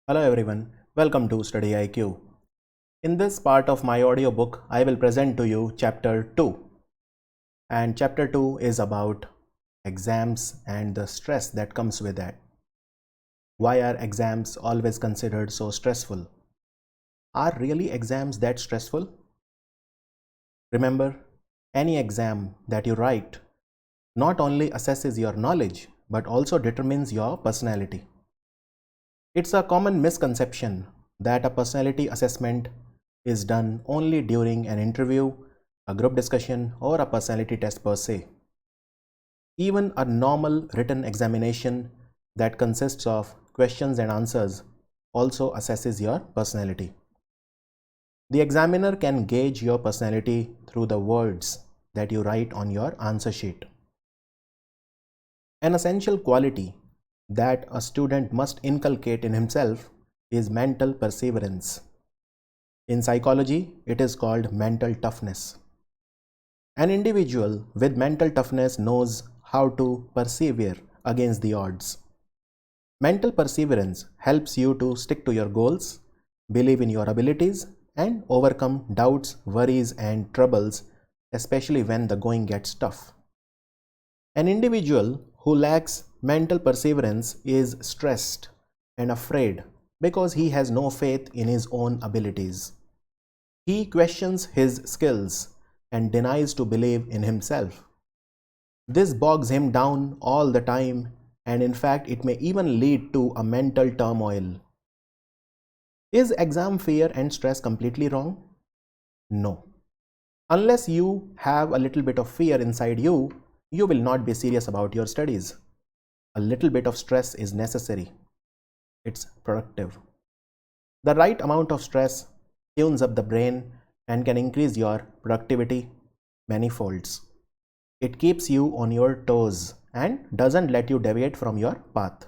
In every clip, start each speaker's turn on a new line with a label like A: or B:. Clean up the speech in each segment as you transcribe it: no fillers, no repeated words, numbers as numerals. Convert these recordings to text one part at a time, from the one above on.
A: Hello everyone, welcome to StudyIQ. In this part of my audiobook, I will present to you Chapter 2. And Chapter 2 is about exams and the stress that comes with that. Why are exams always considered so stressful? Are really exams that stressful? Remember, any exam that you write not only assesses your knowledge but also determines your personality. It's a common misconception that a personality assessment is done only during an interview, a group discussion, or a personality test per se. Even a normal written examination that consists of questions and answers also assesses your personality. The examiner can gauge your personality through the words that you write on your answer sheet. An essential quality that a student must inculcate in himself is mental perseverance. In psychology, it is called mental toughness. An individual with mental toughness knows how to persevere against the odds. Mental perseverance helps you to stick to your goals, believe in your abilities, and overcome doubts, worries, and troubles, especially when the going gets tough. An individual who lacks mental perseverance is stressed and afraid because he has no faith in his own abilities. He questions his skills and denies to believe in himself. This bogs him down all the time, and in fact, it may even lead to a mental turmoil. Is exam fear and stress completely wrong? No. Unless you have a little bit of fear inside you, you will not be serious about your studies. A little bit of stress is necessary. It's productive. The right amount of stress tunes up the brain and can increase your productivity many folds. It keeps you on your toes and doesn't let you deviate from your path.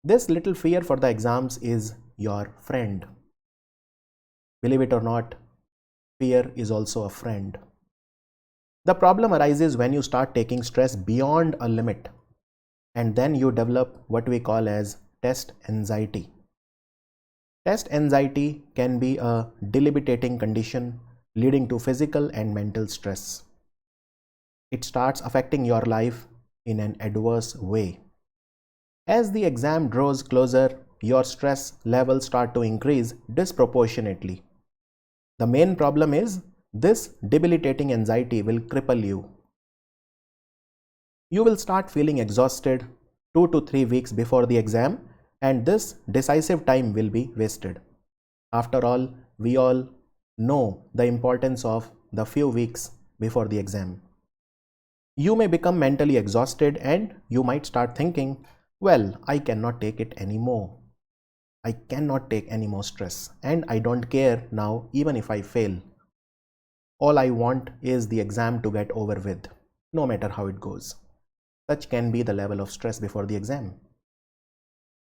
A: This little fear for the exams is your friend. Believe it or not, fear is also a friend. The problem arises when you start taking stress beyond a limit, and then you develop what we call as test anxiety. Test anxiety can be a debilitating condition leading to physical and mental stress. It starts affecting your life in an adverse way. As the exam draws closer, your stress levels start to increase disproportionately. The main problem is this debilitating anxiety will cripple you. You will start feeling exhausted 2 to 3 weeks before the exam, and this decisive time will be wasted. After all, we all know the importance of the few weeks before the exam. You may become mentally exhausted and you might start thinking, well, I cannot take it anymore. I cannot take any more stress and I don't care now even if I fail. All I want is the exam to get over with, no matter how it goes. Such can be the level of stress before the exam.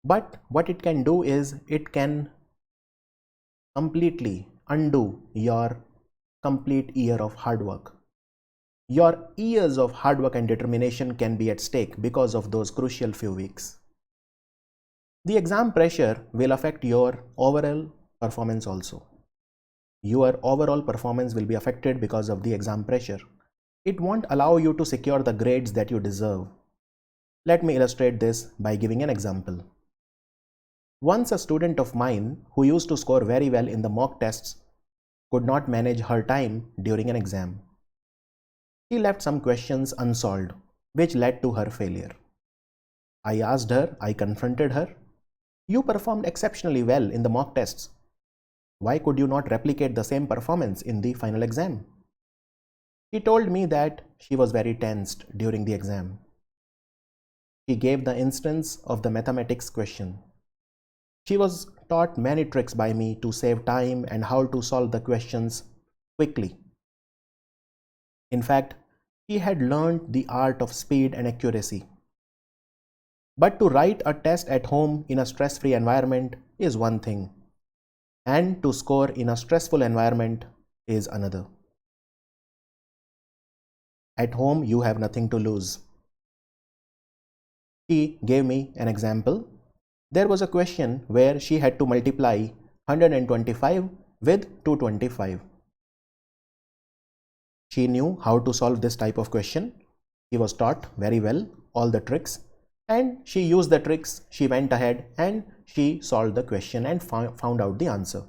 A: But what it can do is it can completely undo your complete year of hard work. Your years of hard work and determination can be at stake because of those crucial few weeks. The exam pressure will affect your overall performance also. Your overall performance will be affected because of the exam pressure. It won't allow you to secure the grades that you deserve. Let me illustrate this by giving an example. Once a student of mine who used to score very well in the mock tests could not manage her time during an exam. She left some questions unsolved, which led to her failure. I asked her, I confronted her, you performed exceptionally well in the mock tests. Why could you not replicate the same performance in the final exam? She told me that she was very tensed during the exam. She gave the instance of the mathematics question. She was taught many tricks by me to save time and how to solve the questions quickly. In fact, she had learned the art of speed and accuracy. But to write a test at home in a stress-free environment is one thing, and to score in a stressful environment is another. At home, you have nothing to lose. She gave me an example There was a question where she had to multiply 125 with 225. She knew how to solve this type of question. She was taught very well all the tricks, and she used the tricks. She went ahead and she solved the question and found out the answer.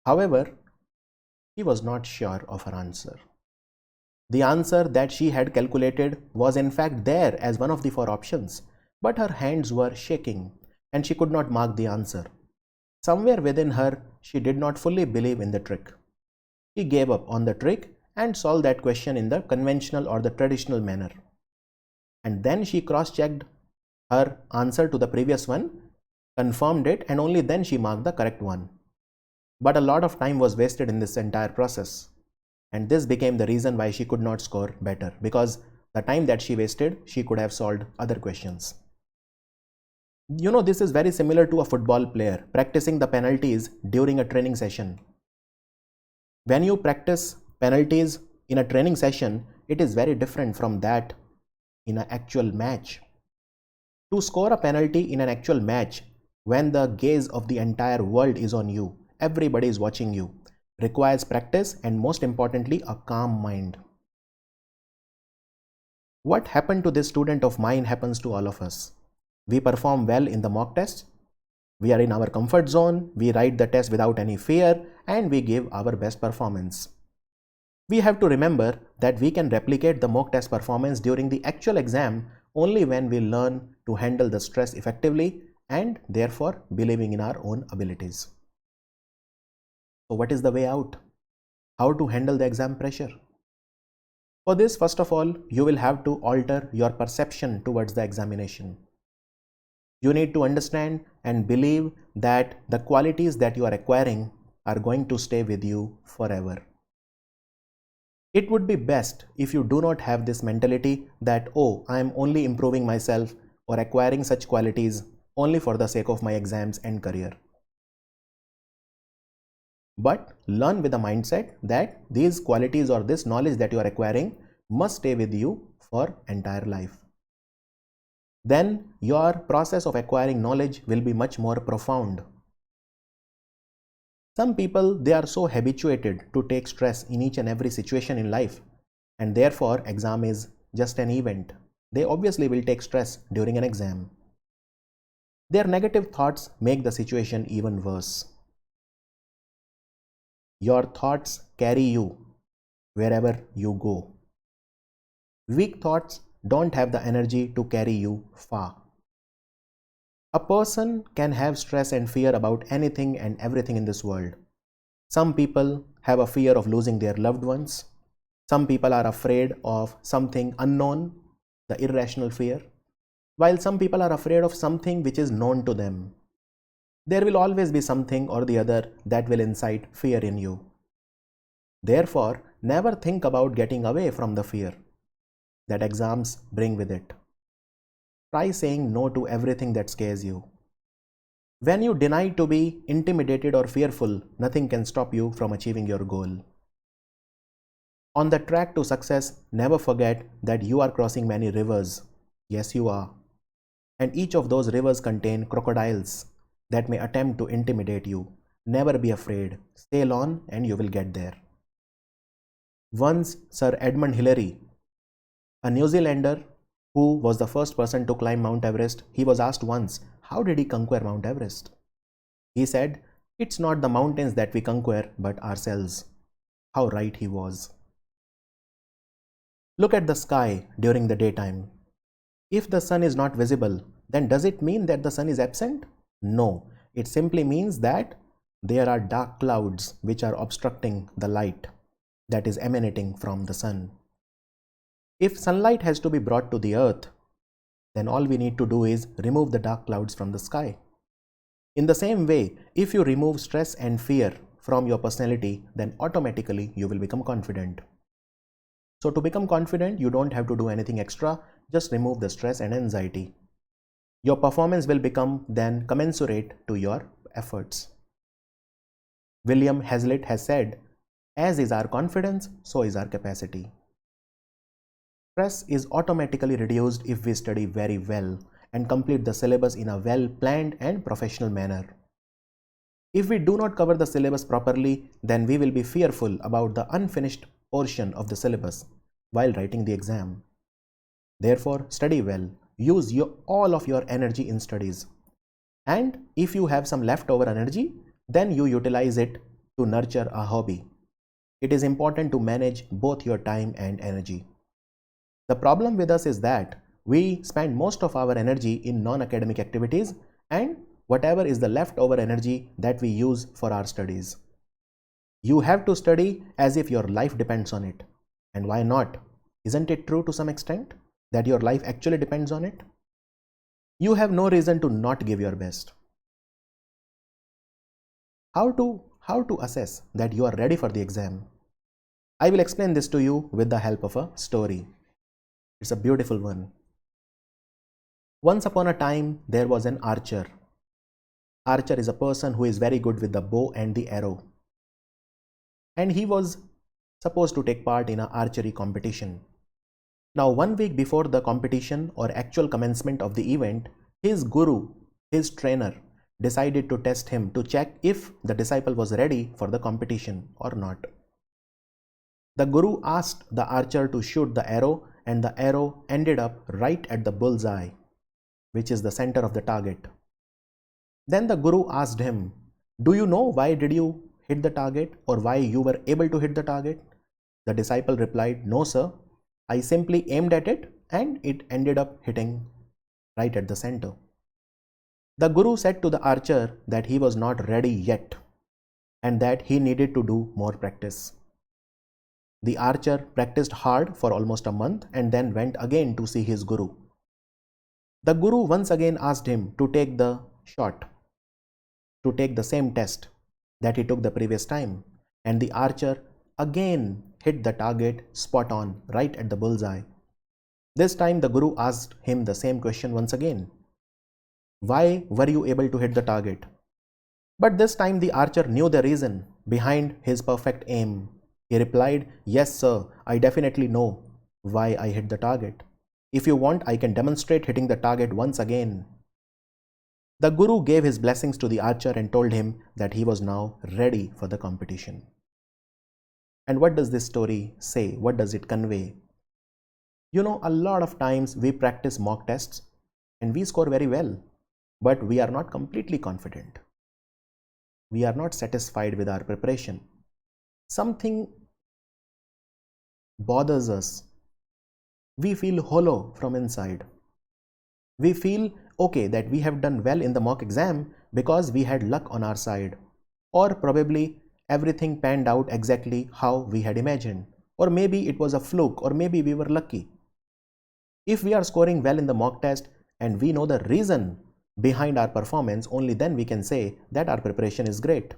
A: However, she was not sure of her answer. The answer that she had calculated was in fact there as one of the 4 options, but her hands were shaking and she could not mark the answer. Somewhere within her, she did not fully believe in the trick. She gave up on the trick and solved that question in the conventional or the traditional manner. And then she cross-checked her answer to the previous one, confirmed it, and only then she marked the correct one. But a lot of time was wasted in this entire process. And this became the reason why she could not score better, because the time that she wasted, she could have solved other questions. You know, this is very similar to a football player practicing the penalties during a training session. When you practice penalties in a training session, it is very different from that in an actual match. To score a penalty in an actual match, when the gaze of the entire world is on you, everybody is watching you, requires practice and most importantly a calm mind. What happened to this student of mine happens to all of us. We perform well in the mock test, we are in our comfort zone, we write the test without any fear, and we give our best performance. We have to remember that we can replicate the mock test performance during the actual exam only when we learn to handle the stress effectively and therefore believing in our own abilities. So what is the way out? How to handle the exam pressure? For this, first of all, you will have to alter your perception towards the examination. You need to understand and believe that the qualities that you are acquiring are going to stay with you forever. It would be best if you do not have this mentality that, oh, I am only improving myself or acquiring such qualities only for the sake of my exams and career. But learn with the mindset that these qualities or this knowledge that you are acquiring must stay with you for entire life. Then your process of acquiring knowledge will be much more profound. Some people, they are so habituated to take stress in each and every situation in life, and therefore exam is just an event. They obviously will take stress during an exam. Their negative thoughts make the situation even worse. Your thoughts carry you wherever you go. Weak thoughts don't have the energy to carry you far. A person can have stress and fear about anything and everything in this world. Some people have a fear of losing their loved ones. Some people are afraid of something unknown, the irrational fear, while some people are afraid of something which is known to them. There will always be something or the other that will incite fear in you. Therefore, never think about getting away from the fear that exams bring with it. Try saying no to everything that scares you. When you deny to be intimidated or fearful, nothing can stop you from achieving your goal. On the track to success, never forget that you are crossing many rivers. Yes, you are. And each of those rivers contain crocodiles that may attempt to intimidate you. Never be afraid. Sail on and you will get there. Once, Sir Edmund Hillary, a New Zealander who was the first person to climb Mount Everest, he was asked once, how did he conquer Mount Everest? He said, it's not the mountains that we conquer, but ourselves. How right he was. Look at the sky during the daytime. If the sun is not visible, then does it mean that the sun is absent? No, it simply means that there are dark clouds which are obstructing the light that is emanating from the sun. If sunlight has to be brought to the earth, then all we need to do is remove the dark clouds from the sky. In the same way, if you remove stress and fear from your personality, then automatically you will become confident. So to become confident, you don't have to do anything extra, just remove the stress and anxiety. Your performance will become then commensurate to your efforts. William Hazlitt has said, as is our confidence, so is our capacity. Stress is automatically reduced if we study very well, and complete the syllabus in a well-planned and professional manner. If we do not cover the syllabus properly, then we will be fearful about the unfinished portion of the syllabus while writing the exam. Therefore, study well, use all of your energy in studies. And if you have some leftover energy, then you utilize it to nurture a hobby. It is important to manage both your time and energy. The problem with us is that we spend most of our energy in non-academic activities and whatever is the leftover energy that we use for our studies. You have to study as if your life depends on it. And why not? Isn't it true to some extent that your life actually depends on it? You have no reason to not give your best. How to assess that you are ready for the exam? I will explain this to you with the help of a story. It's a beautiful one. Once upon a time, there was an archer. Archer is a person who is very good with the bow and the arrow. And he was supposed to take part in an archery competition. Now, 1 week before the competition or actual commencement of the event, his guru, his trainer, decided to test him to check if the disciple was ready for the competition or not. The guru asked the archer to shoot the arrow, and the arrow ended up right at the bullseye, which is the center of the target. Then the guru asked him, "Do you know why did you hit the target, or why you were able to hit the target?" The disciple replied, "No, sir. I simply aimed at it and it ended up hitting right at the center." The guru said to the archer that he was not ready yet and that he needed to do more practice. The archer practiced hard for almost a month and then went again to see his guru. The guru once again asked him to take the shot, to take the same test that he took the previous time, and the archer again hit the target spot on right at the bullseye. This time the guru asked him the same question once again. Why were you able to hit the target? But this time the archer knew the reason behind his perfect aim. He replied, "Yes, sir, I definitely know why I hit the target. If you want, I can demonstrate hitting the target once again." The guru gave his blessings to the archer and told him that he was now ready for the competition. And what does this story say? What does it convey? You know, a lot of times we practice mock tests and we score very well, but we are not completely confident. We are not satisfied with our preparation. Something bothers us. We feel hollow from inside. We feel okay that we have done well in the mock exam because we had luck on our side, or probably everything panned out exactly how we had imagined, or maybe it was a fluke, or maybe we were lucky. If we are scoring well in the mock test and we know the reason behind our performance, only then we can say that our preparation is great.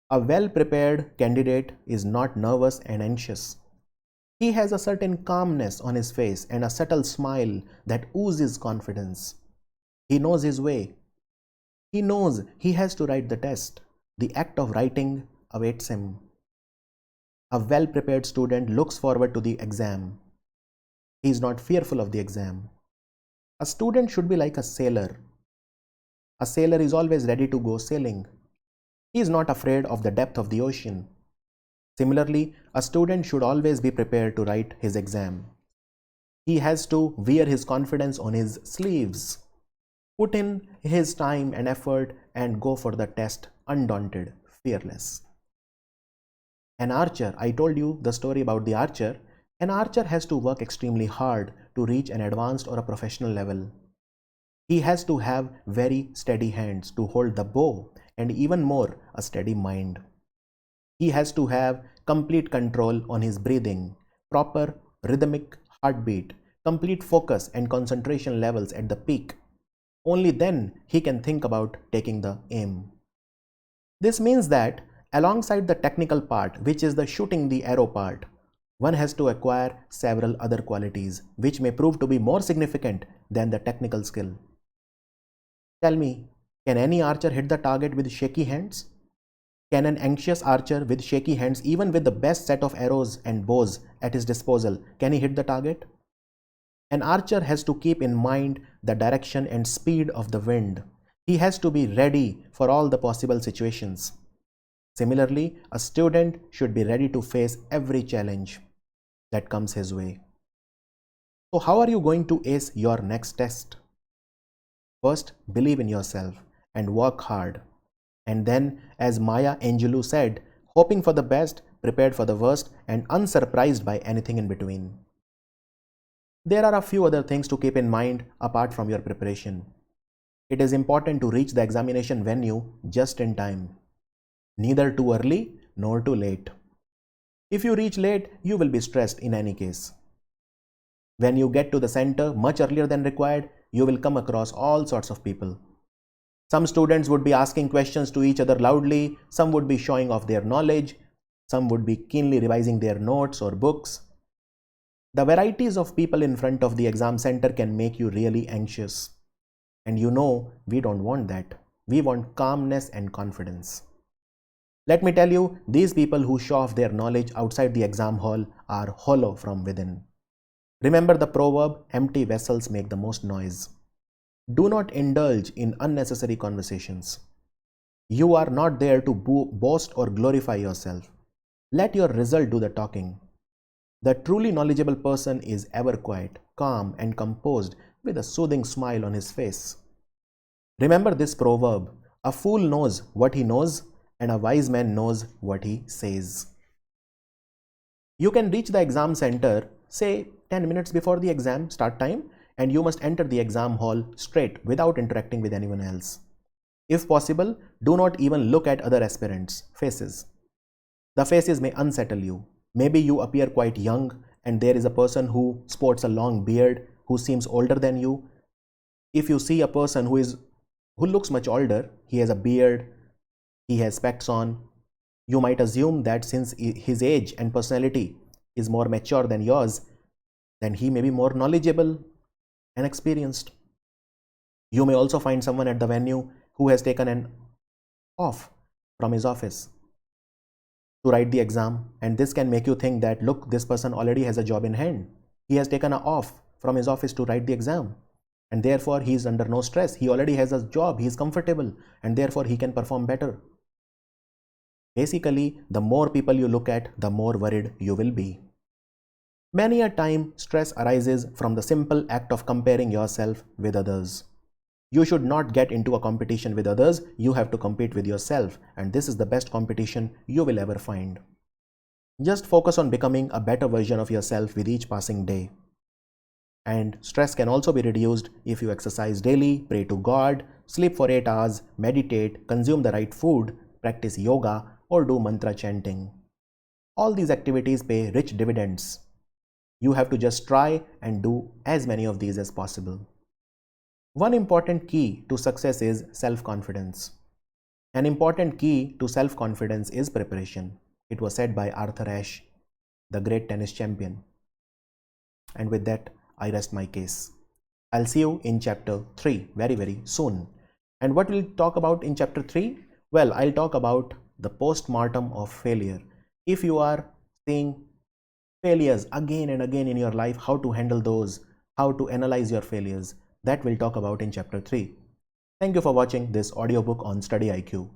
A: A well-prepared candidate is not nervous and anxious. He has a certain calmness on his face and a subtle smile that oozes confidence. He knows his way. He knows he has to write the test. The act of writing awaits him. A well-prepared student looks forward to the exam. He is not fearful of the exam. A student should be like a sailor. A sailor is always ready to go sailing. He is not afraid of the depth of the ocean. Similarly, a student should always be prepared to write his exam. He has to wear his confidence on his sleeves, put in his time and effort, and go for the test undaunted, fearless. An archer, I told you the story about the archer. An archer has to work extremely hard to reach an advanced or a professional level. He has to have very steady hands to hold the bow, and even more, a steady mind. He has to have complete control on his breathing, proper rhythmic heartbeat, complete focus and concentration levels at the peak. Only then he can think about taking the aim. This means that alongside the technical part, which is the shooting the arrow part, one has to acquire several other qualities which may prove to be more significant than the technical skill. Tell me, can any archer hit the target with shaky hands? Can an anxious archer with shaky hands, even with the best set of arrows and bows at his disposal, can he hit the target? An archer has to keep in mind the direction and speed of the wind. He has to be ready for all the possible situations. Similarly, a student should be ready to face every challenge that comes his way. So how are you going to ace your next test? First, believe in yourself and work hard. And then, as Maya Angelou said, hoping for the best, prepared for the worst, and unsurprised by anything in between. There are a few other things to keep in mind apart from your preparation. It is important to reach the examination venue just in time. Neither too early nor too late. If you reach late, you will be stressed in any case. When you get to the center much earlier than required, you will come across all sorts of people. Some students would be asking questions to each other loudly, some would be showing off their knowledge, some would be keenly revising their notes or books. The varieties of people in front of the exam center can make you really anxious. And you know, we don't want that. We want calmness and confidence. Let me tell you, these people who show off their knowledge outside the exam hall are hollow from within. Remember the proverb, empty vessels make the most noise. Do not indulge in unnecessary conversations. You are not there to boast or glorify yourself. Let your result do the talking. The truly knowledgeable person is ever quiet, calm, and composed with a soothing smile on his face. Remember this proverb, a fool knows what he knows, and a wise man knows what he says. You can reach the exam center, say 10 minutes before the exam start time, and you must enter the exam hall straight without interacting with anyone else. If possible, do not even look at other aspirants' faces. The faces may unsettle you. Maybe you appear quite young and there is a person who sports a long beard who seems older than you. If you see a person who looks much older, he has a beard, he has specs on, you might assume that since his age and personality is more mature than yours, then he may be more knowledgeable and experienced. You may also find someone at the venue who has taken an off from his office to write the exam, and this can make you think that, look, this person already has a job in hand. He has taken an off from his office to write the exam, and therefore he is under no stress. He already has a job, he is comfortable, and therefore he can perform better. Basically, the more people you look at, the more worried you will be. Many a time, stress arises from the simple act of comparing yourself with others. You should not get into a competition with others, you have to compete with yourself, and this is the best competition you will ever find. Just focus on becoming a better version of yourself with each passing day. And stress can also be reduced if you exercise daily, pray to God, sleep for 8 hours, meditate, consume the right food, practice yoga, or do mantra chanting. All these activities pay rich dividends. You have to just try and do as many of these as possible. One important key to success is self-confidence. An important key to self-confidence is preparation. It was said by Arthur Ashe, the great tennis champion. And with that, I rest my case. I'll see you in chapter 3 very soon. And what we'll talk about in chapter 3? Well, I'll talk about the post-mortem of failure. If you are seeing failures again and again in your life, how to handle those, how to analyze your failures, that we'll talk about in chapter 3. Thank you for watching this audiobook on StudyIQ.